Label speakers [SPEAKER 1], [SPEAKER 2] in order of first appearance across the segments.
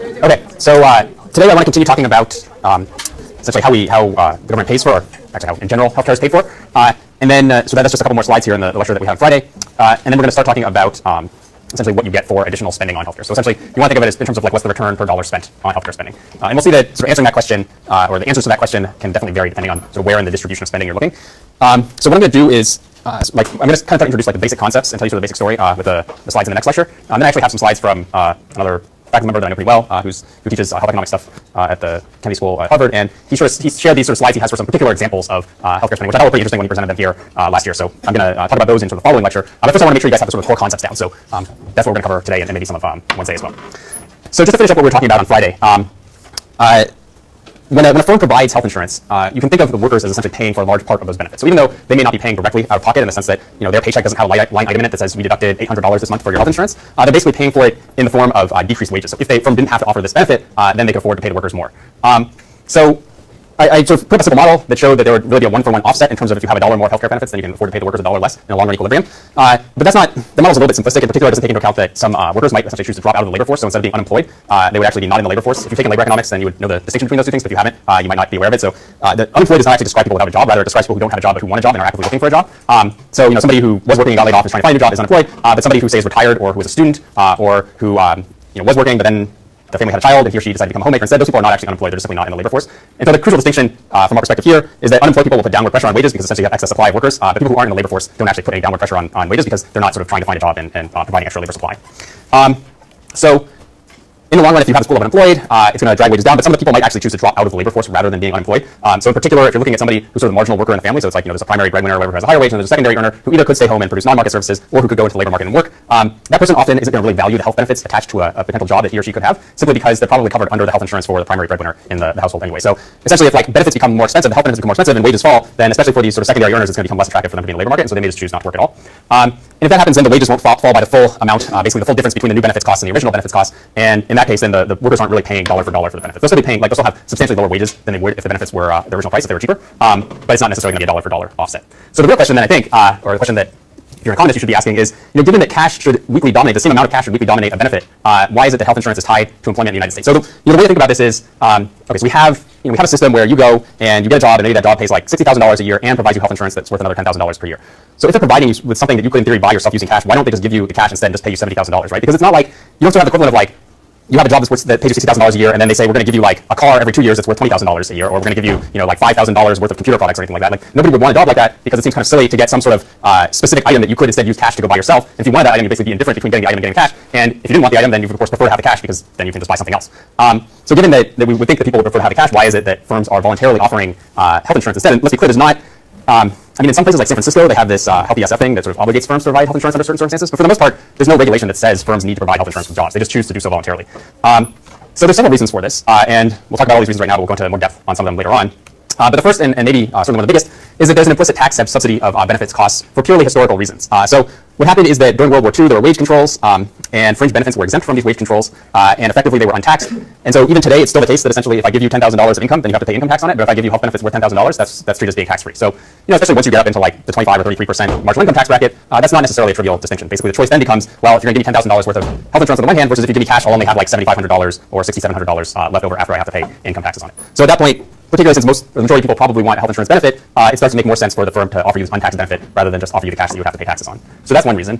[SPEAKER 1] Okay, so today I want to continue talking about essentially how the government pays for, or actually how in general healthcare is paid for, and then so that's just a couple more slides here in the lecture that we have on Friday, and then we're going to start talking about essentially what you get for additional spending on healthcare. So essentially, you want to think of it as in terms of like what's the return per dollar spent on healthcare spending, and we'll see that sort of answering that question or the answers to that question can definitely vary depending on sort of where in the distribution of spending you're looking. So what I'm going to do is I'm going to kind of introduce like the basic concepts and tell you sort of the basic story with the slides in the next lecture. Then I actually have some slides from another faculty member that I know pretty well, who teaches health economics stuff at the Kennedy School at Harvard, and he shared these sort of slides he has for some particular examples of healthcare spending, which I thought were pretty interesting when he presented them here last year. So I'm going to talk about those in sort of the following lecture. But first I want to make sure you guys have the sort of core concepts down. So that's what we're going to cover today and maybe some of Wednesday as well. So just to finish up what we were talking about on Friday, when a firm provides health insurance, you can think of the workers as essentially paying for a large part of those benefits. So even though they may not be paying directly out of pocket in the sense that their paycheck doesn't have a line item in it that says we deducted $800 this month for your health insurance, they're basically paying for it in the form of decreased wages. So if the firm didn't have to offer this benefit, then they could afford to pay the workers more. So I sort of put up a simple model that showed that there would really be a one-for-one offset in terms of if you have $1 more healthcare benefits, then you can afford to pay the workers $1 less in a long-run equilibrium. But that's not, the model's a little bit simplistic. In particular, it doesn't take into account that some workers might essentially choose to drop out of the labor force. So instead of being unemployed, they would actually be not in the labor force. If you've taken labor economics, then you would know the distinction between those two things. But if you haven't, you might not be aware of it. So the unemployed does not actually describe people without a job. Rather, it describes people who don't have a job but who want a job and are actively looking for a job. So somebody who was working and got laid off is trying to find a job is unemployed. But somebody who say is retired or who is a student or who was working but then the family had a child and he or she decided to become a homemaker instead, those people are not actually unemployed, they're just simply not in the labor force. And so the crucial distinction from our perspective here is that unemployed people will put downward pressure on wages because essentially you have excess supply of workers, but people who aren't in the labor force don't actually put any downward pressure on wages because they're not sort of trying to find a job and providing extra labor supply. So in the long run, if you have a pool of unemployed, it's going to drag wages down, but some of the people might actually choose to drop out of the labor force rather than being unemployed. So in particular, if you're looking at somebody who's sort of a marginal worker in the family, so it's like there's a primary breadwinner or whoever has a higher wage, and there's a secondary earner who either could stay home and produce non-market services or who could go into the labor market and work, that person often isn't going to really value the health benefits attached to a potential job that he or she could have, simply because they're probably covered under the health insurance for the primary breadwinner in the household anyway. So essentially, if like benefits become more expensive, the health benefits become more expensive, and wages fall, then especially for these sort of secondary earners, it's going to become less attractive for them to be in the labor market, and so they may just choose not to work at all. And if that happens, then the wages won't fall by the full amount, basically the full difference between the new benefits cost and the original benefits cost. And in that case, then the workers aren't really paying dollar for dollar for the benefits. They'll still be paying, they'll still have substantially lower wages than they would if the benefits were the original price, if they were cheaper. But it's not necessarily going to be a dollar for dollar offset. So the real question then I think, or the question that if you're an economist you should be asking is, given that cash should weekly dominate, the same amount of cash should weekly dominate a benefit, why is it that health insurance is tied to employment in the United States? So the way to think about this is, okay, so we have a system where you go and you get a job and maybe that job pays like $60,000 a year and provides you health insurance that's worth another $10,000 per year. So if they're providing you with something that you could in theory buy yourself using cash, why don't they just give you the cash instead and just pay you $70,000, right? Because it's not like you don't still have the equivalent of like you have a job that pays you $60,000 a year, and then they say we're going to give you like a car every 2 years that's worth $20,000 a year, or we're going to give you like $5,000 worth of computer products or anything like that. Like nobody would want a job like that because it seems kind of silly to get some sort of specific item that you could instead use cash to go buy yourself. And if you wanted that item, you'd basically be indifferent between getting the item and getting cash. And if you didn't want the item, then you would of course prefer to have the cash because then you can just buy something else. So given that we would think that people would prefer to have the cash, why is it that firms are voluntarily offering health insurance instead? And let's be clear, there's not. In some places like San Francisco, they have this Health ESF thing that sort of obligates firms to provide health insurance under certain circumstances. But for the most part, there's no regulation that says firms need to provide health insurance for jobs. They just choose to do so voluntarily. So there's several reasons for this, and we'll talk about all these reasons right now, but we'll go into more depth on some of them later on. But the first, and maybe certainly one of the biggest, is that there's an implicit tax subsidy of benefits costs for purely historical reasons. So what happened is that during World War II, there were wage controls, and fringe benefits were exempt from these wage controls, and effectively they were untaxed. And so even today, it's still the case that essentially if I give you $10,000 of income, then you have to pay income tax on it. But if I give you health benefits worth $10,000, that's treated as being tax-free. So especially once you get up into like the 25 or 33% marginal income tax bracket, that's not necessarily a trivial distinction. Basically, the choice then becomes, well, if you're going to give me $10,000 worth of health insurance on the one hand, versus if you give me cash, I'll only have like $7,500 or $6,700 left over after I have to pay income taxes on it. So at that point, particularly since the majority of people probably want health insurance benefit, it starts to make more sense for the firm to offer you this untaxed benefit rather than just offer you the cash that you would have to pay taxes on. So that's one reason.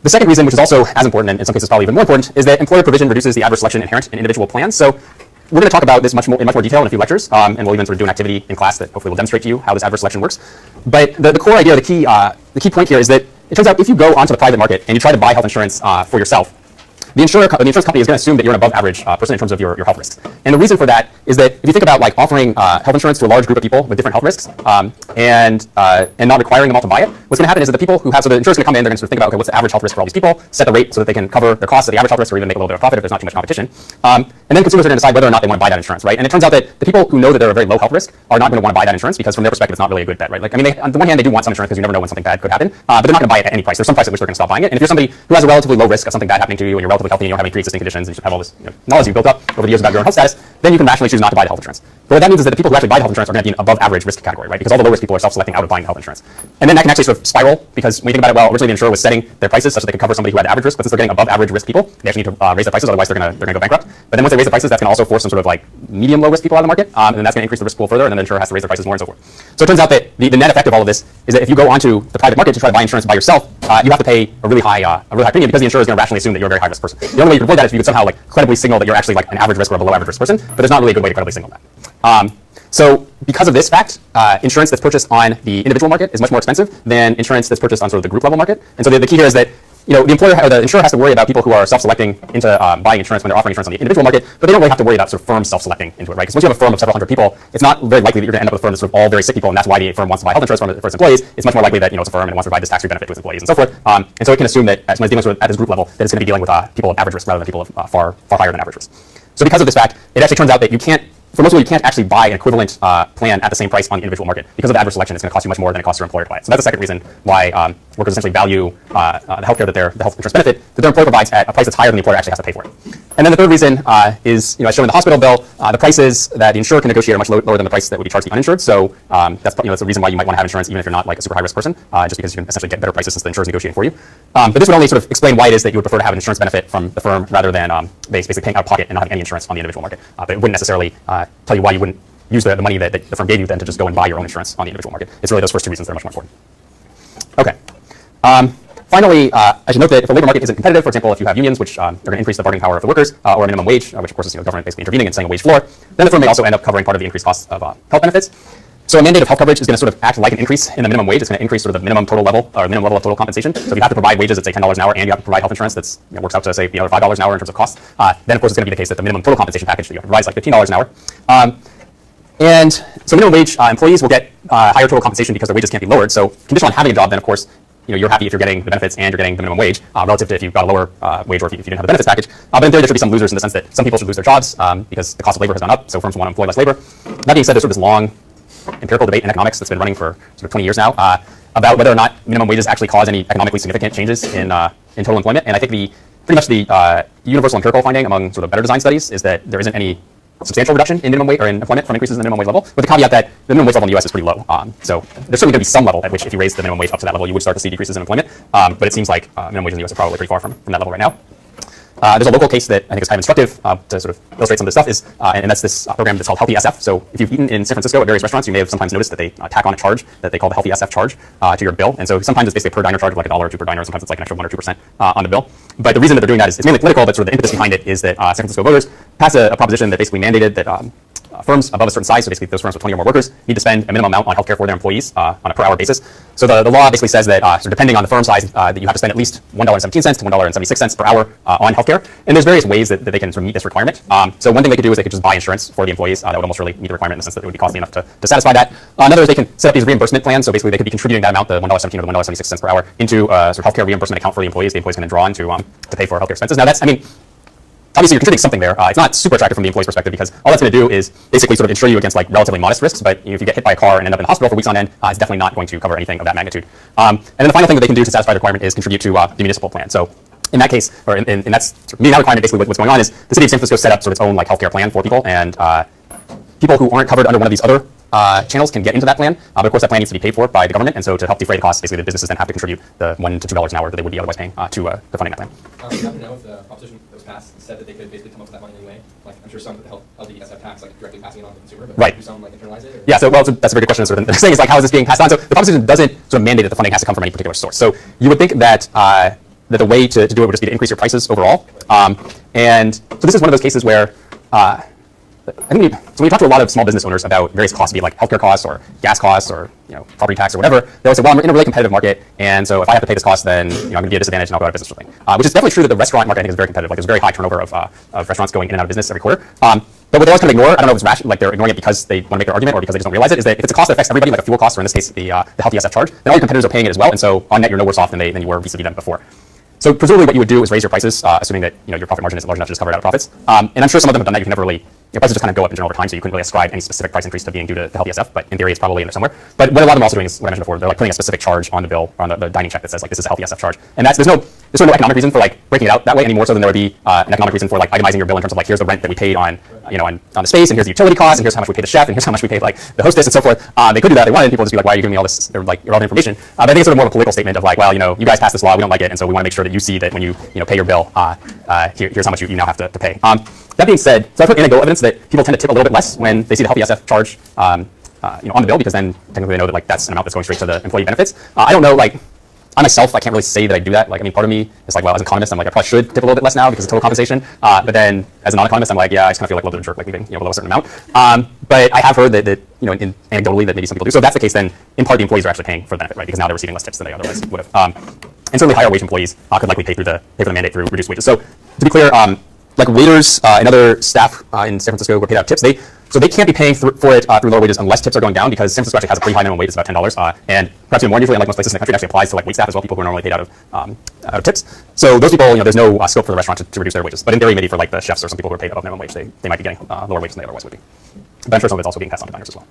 [SPEAKER 1] The second reason, which is also as important and in some cases probably even more important, is that employer provision reduces the adverse selection inherent in individual plans. So we're going to talk about this in much more detail in a few lectures, and we'll even sort of do an activity in class that hopefully will demonstrate to you how this adverse selection works. But the core idea, the key point here is that it turns out if you go onto the private market and you try to buy health insurance for yourself, the insurance company is going to assume that you're an above average person in terms of your health risks. And the reason for that is that if you think about like offering health insurance to a large group of people with different health risks and not requiring them all to buy it, what's going to happen is that the people who have, so the insurance is going to come in, they're going to sort of think about, okay, what's the average health risk for all these people, set the rate so that they can cover their costs at the average health risk or even make a little bit of profit if there's not too much competition. And then consumers are going to decide whether or not they want to buy that insurance, right? And it turns out that the people who know that they're a very low health risk are not going to want to buy that insurance because from their perspective, it's not really a good bet, right? Like, on the one hand, they do want some insurance because you never know when something bad could happen, but they're not going to buy it at any price. There's some price at which they're going to stop buying it. And if you're somebody who has a relatively low risk of something bad happening to you and you're relatively healthy and you don't have any pre-existing conditions and you have all this knowledge you've built up over the years about your own health status, then you can rationally choose not to buy the health insurance. But what that means is that the people who actually buy the health insurance are going to be in above average risk category, right? Because all the low risk people are self-selecting out of buying the health insurance. And then that can actually sort of spiral because when you think about it, well, originally the insurer was setting their prices such that they could cover somebody who had average risk, but since they're getting above average risk people, they actually need to raise their prices, otherwise they're going to go bankrupt. But then once they raise the prices, that's going to also force some sort of like medium low risk people out of the market, and then that's going to increase the risk pool further, and then the insurer has to raise their prices more and so forth. So it turns out that the net effect of all of this is that if you go onto the private market to try to buy insurance by yourself, you have to pay a really high premium because the insurer is going to rationally assume that you're a very high risk person. The only way you can avoid that is if you could somehow like credibly signal that you're actually like an average risk or a below average risk person, but there's not really a good way to credibly signal that. So because of this fact, insurance that's purchased on the individual market is much more expensive than insurance that's purchased on sort of the group level market. And so the key here is that the employer or the insurer has to worry about people who are self-selecting into buying insurance when they're offering insurance on the individual market, but they don't really have to worry about sort of firms self-selecting into it, right? Because once you have a firm of several hundred people, it's not very likely that you're going to end up with a firm that's sort of all very sick people, and that's why the firm wants to buy health insurance for its employees. It's much more likely that it's a firm and it wants to provide this tax-free benefit to its employees and so forth. And so it can assume that as much dealing with at this group level, that it's going to be dealing with people of average risk rather than people of far higher than average risk. So because of this fact, it actually turns out that for most people, you can't actually buy an equivalent plan at the same price on the individual market. Because of adverse selection, it's going to cost you much more than it costs your employer to buy it. So that's the second reason why workers essentially value the healthcare the health insurance benefit that their employer provides at a price that's higher than the employer actually has to pay for it. And then the third reason is, as shown in the hospital bill, the prices that the insurer can negotiate are much lower than the price that would be charged to the uninsured. So that's the reason why you might want to have insurance even if you're not like a super high risk person, just because you can essentially get better prices since the insurer is negotiating for you. But this would only sort of explain why it is that you would prefer to have an insurance benefit from the firm rather than basically paying out of pocket and not having any insurance on the individual market. But it wouldn't necessarily tell you why you wouldn't use the money that the firm gave you then to just go and buy your own insurance on the individual market. It's really those first two reasons that are much more important. Okay. Finally, I should note that if the labor market isn't competitive, for example, if you have unions which are going to increase the bargaining power of the workers, or a minimum wage, which of course is government basically intervening and setting a wage floor, then the firm may also end up covering part of the increased costs of health benefits. So a mandate of health coverage is going to sort of act like an increase in the minimum wage. It's going to increase sort of the minimum total level or minimum level of total compensation. So if you have to provide wages at say $10 an hour and you have to provide health insurance that's works out to say $5 an hour in terms of cost, then of course it's going to be the case that the minimum total compensation package that you have to provide is like $15 an hour. And so minimum wage employees will get higher total compensation because their wages can't be lowered. So conditional on having a job, then of course you're happy if you're getting the benefits and you're getting the minimum wage relative to if you've got a lower wage or if you didn't have the benefits package. But in theory, there should be some losers in the sense that some people should lose their jobs because the cost of labor has gone up, so firms want to employ less labor. That being said, there's sort of this long empirical debate in economics that's been running for sort of 20 years now about whether or not minimum wages actually cause any economically significant changes in total employment. And I think pretty much the universal empirical finding among sort of better design studies is that there isn't any substantial reduction in minimum wage or in employment from increases in the minimum wage level, with the caveat that the minimum wage level in the US is pretty low. So there's certainly going to be some level at which if you raise the minimum wage up to that level, you would start to see decreases in employment. But it seems like minimum wage in the US is probably pretty far from that level right now. There's a local case that I think is kind of instructive to sort of illustrate some of this stuff and that's this program that's called Healthy SF. So if you've eaten in San Francisco at various restaurants, you may have sometimes noticed that they tack on a charge that they call the Healthy SF charge to your bill. And so sometimes it's basically a per diner charge of like $1 or $2 per diner. Sometimes it's like an extra 1 or 2% on the bill. But the reason that they're doing that is it's mainly political, but sort of the impetus behind it is that San Francisco voters passed a proposition that basically mandated that firms above a certain size, so basically those firms with 20 or more workers, need to spend a minimum amount on healthcare for their employees on a per hour basis. So the law basically says that so depending on the firm size, that you have to spend at least $1.17 to $1.76 per hour on healthcare. And there's various ways that they can sort of meet this requirement. So one thing they could do is they could just buy insurance for the employees. That would almost really meet the requirement in the sense that it would be costly enough to satisfy that. Another is they can set up these reimbursement plans. So basically they could be contributing that amount, the $1.17 or the $1.76 per hour, into a sort of healthcare reimbursement account for the employees. The employees can then draw into to pay for healthcare expenses. Now that's, obviously you're contributing something there. It's not super attractive from the employee's perspective because all that's going to do is basically sort of insure you against like relatively modest risks. But if you get hit by a car and end up in the hospital for weeks on end, it's definitely not going to cover anything of that magnitude. And then the final thing that they can do to satisfy the requirement is contribute to the municipal plan. So in that case, or in that's meeting that requirement, basically what's going on is the city of San Francisco set up sort of its own like healthcare plan for people, and people who aren't covered under one of these other channels can get into that plan, but of course that plan needs to be paid for by the government, and so to help defray the costs, basically the businesses then have to contribute the $1 to $2 an hour that they would be otherwise paying to funding that plan.
[SPEAKER 2] Do you happen to know if the proposition that was passed said that they could basically come up with that money anyway? Like I'm sure some of the LDSF tax like directly passing it on to the consumer, but
[SPEAKER 1] right.
[SPEAKER 2] Do some like internalize it? Or?
[SPEAKER 1] Yeah, so that's a very good question. Sort of the thing is like how is this being passed on? So the proposition doesn't sort of mandate that the funding has to come from any particular source. So you would think that that the way to do it would just be to increase your prices overall, and so this is one of those cases where. I think so when you talk to a lot of small business owners about various costs, be it like healthcare costs or gas costs or property tax or whatever, they always say, well, I'm in a really competitive market, and so if I have to pay this cost, then I'm going to be at a disadvantage and I'll go out of business or something. Which is definitely true that the restaurant market I think is very competitive. Like there's a very high turnover of restaurants going in and out of business every quarter. But what they always kind of ignore, I don't know if it's rational, like they're ignoring it because they want to make their argument or because they just don't realize it, is that if it's a cost that affects everybody, like a fuel cost or in this case the Healthy SF charge, then all your competitors are paying it as well, and so on net you're no worse off than you were vis-a-vis them before. So presumably what you would do is raise your prices, assuming that your profit margin is large enough to just cover it out of profits. And I'm sure some of them have done that. You can never really prices just kind of go up in general over time, so you couldn't really ascribe any specific price increase to being due to health ESF, but in theory it's probably in there somewhere. But what a lot of them are also doing is what I mentioned before, they're like putting a specific charge on the bill, or on the dining check that says like this is a health ESF charge, and there's sort of no economic reason for like breaking it out that way any more so than there would be an economic reason for like itemizing your bill in terms of like here's the rent that we paid on on the space, and here's the utility costs, and here's how much we paid the chef, and here's how much we paid like the hostess and so forth. They could do that if they wanted, and people would just be like, why are you giving me all this like irrelevant information? But I think it's sort of more of a political statement of like, well, you guys passed this law, we don't like it, and so we want to make sure that you see that when you pay your bill, here's how much you now have to pay. That being said, so I put anecdotal evidence that people tend to tip a little bit less when they see the health ESF charge on the bill, because then technically they know that like that's an amount that's going straight to the employee benefits. I don't know, like I myself, I can't really say that I do that. Like, I mean, part of me is like, well, as an economist, I'm like, I probably should tip a little bit less now because of total compensation. But then as a non-economist, I'm like, yeah, I just kind of feel like a little bit of a jerk, like leaving below a certain amount. But I have heard that anecdotally that maybe some people do. So if that's the case, then in part the employees are actually paying for the benefit, right? Because now they're receiving less tips than they otherwise would have. And certainly higher wage employees could likely pay for the mandate through reduced wages. So to be clear, like waiters and other staff in San Francisco who are paid out tips, they can't be paying for it through lower wages unless tips are going down, because San Francisco actually has a pretty high minimum wage. It's about $10, and perhaps even more usually, unlike most places in the country, it actually applies to like wait staff as well, people who are normally paid out of tips. So those people, there's no scope for the restaurant to reduce their wages. But in theory, maybe for like the chefs or some people who are paid above minimum wage, they might be getting lower wages than they otherwise would be. But I'm sure some of it's also being passed on to diners as well.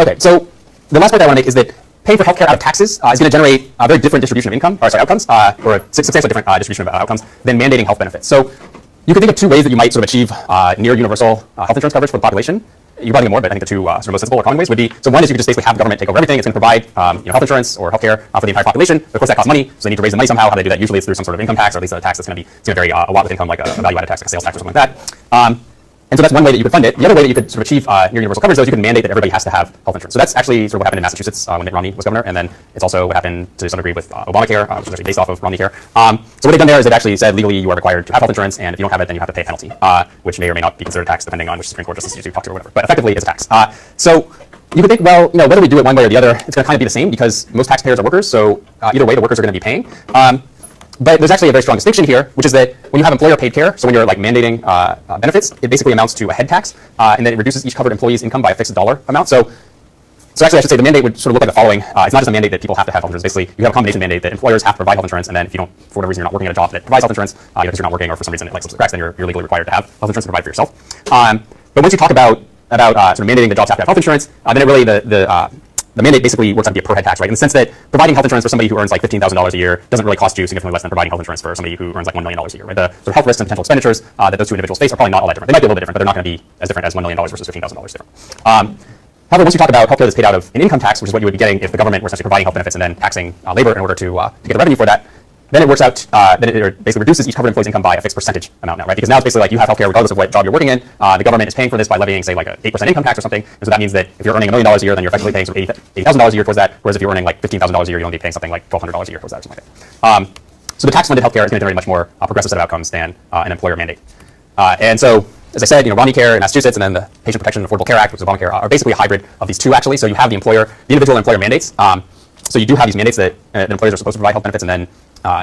[SPEAKER 1] Okay, so the last point I want to make is that paying for healthcare out of taxes is going to generate a very different distribution of outcomes, or a substantially different distribution of outcomes than mandating health benefits. So you can think of two ways that you might sort of achieve near universal health insurance coverage for the population. You probably know more, but I think the two sort of most sensible or common ways would be, so one is you could just basically have the government take over everything. It's going to provide health insurance or healthcare for the entire population. But of course that costs money, so they need to raise the money somehow. How they do that usually is through some sort of income tax, or at least a tax that's going to vary a lot with income, like a value-added tax, like a sales tax or something like that. And so that's one way that you could fund it. The other way that you could sort of achieve near universal coverage, though, is you can mandate that everybody has to have health insurance. So that's actually sort of what happened in Massachusetts when Mitt Romney was governor, and then it's also what happened to some degree with Obamacare, which was actually based off of Romney Care. So what they've done there is they've actually said legally you are required to have health insurance, and if you don't have it, then you have to pay a penalty, which may or may not be considered a tax depending on which Supreme Court justice you talk to or whatever. But effectively, it's a tax. So you could think, well, whether we do it one way or the other, it's going to kind of be the same because most taxpayers are workers. So either way, the workers are going to be paying. But there's actually a very strong distinction here, which is that when you have employer-paid care, so when you're like mandating benefits, it basically amounts to a head tax, and then it reduces each covered employee's income by a fixed dollar amount. So actually, I should say the mandate would sort of look like the following. It's not just a mandate that people have to have health insurance. Basically, you have a combination mandate that employers have to provide health insurance, and then if you don't, for whatever reason, you're not working at a job that provides health insurance, either because you're not working or for some reason it like slips through the cracks, then you're legally required to have health insurance to provide for yourself. But once you talk about sort of mandating that jobs have to have health insurance, then it really the mandate basically works out to be a per head tax, right? In the sense that providing health insurance for somebody who earns like $15,000 a year doesn't really cost you significantly less than providing health insurance for somebody who earns like $1 million a year, right? The sort of health risks and potential expenditures that those two individuals face are probably not all that different. They might be a little bit different, but they're not going to be as different as $1 million versus $15,000 different. However, once you talk about healthcare that's paid out of an income tax, which is what you would be getting if the government were essentially providing health benefits and then taxing labor in order to get the revenue for that, then it works out, then it basically reduces each covered employee's income by a fixed percentage amount now, right? Because now it's basically like you have healthcare regardless of what job you're working in. The government is paying for this by levying, say, like an 8% income tax or something. And so that means that if you're earning $1 million a year, then you're effectively paying sort of $80,000 a year towards that. Whereas if you're earning like $15,000 a year, you'll only be paying something like $1,200 a year towards that or something like that. So the tax-funded healthcare is going to generate a much more progressive set of outcomes than an employer mandate. And so, as I said, Romney Care in Massachusetts and then the Patient Protection and Affordable Care Act, which is Obamacare, are basically a hybrid of these two actually. So you have the individual employer mandates. So you do have these mandates that employers are supposed to provide health benefits, and then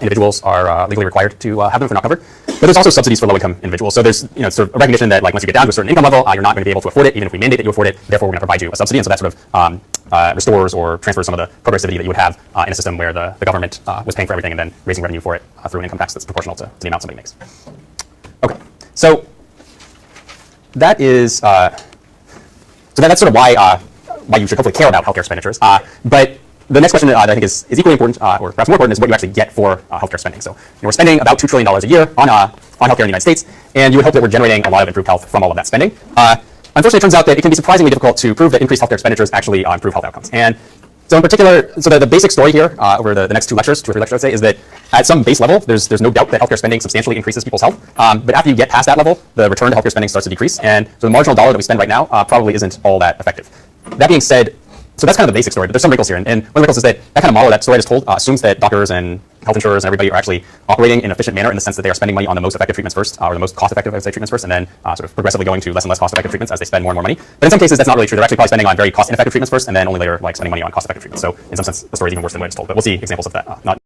[SPEAKER 1] individuals are legally required to have them if they're not covered. But there's also subsidies for low-income individuals. So there's sort of a recognition that like once you get down to a certain income level, you're not going to be able to afford it, even if we mandate that you afford it. Therefore, we're going to provide you a subsidy, and so that sort of restores or transfers some of the progressivity that you would have in a system where the government was paying for everything and then raising revenue for it through an income tax that's proportional to the amount somebody makes. Okay, so that is that's sort of why you should hopefully care about healthcare expenditures. But the next question that I think is equally important, or perhaps more important, is what you actually get for healthcare spending. So we're spending about $2 trillion a year on healthcare in the United States, and you would hope that we're generating a lot of improved health from all of that spending. Unfortunately, it turns out that it can be surprisingly difficult to prove that increased healthcare expenditures actually improve health outcomes. And so in particular, so the basic story here over the next two or three lectures, I'd say, is that at some base level, there's no doubt that healthcare spending substantially increases people's health. But after you get past that level, the return to healthcare spending starts to decrease, and so the marginal dollar that we spend right now probably isn't all that effective. That being said, so that's kind of the basic story, but there's some wrinkles here. And one of the wrinkles is that kind of model, that story I just told, assumes that doctors and health insurers and everybody are actually operating in an efficient manner in the sense that they are spending money on the most effective treatments first, or the most cost-effective, I would say, treatments first, and then sort of progressively going to less and less cost-effective treatments as they spend more and more money. But in some cases, that's not really true. They're actually probably spending on very cost-ineffective treatments first, and then only later like spending money on cost-effective treatments. So in some sense, the story is even worse than what I just told. But we'll see examples of that not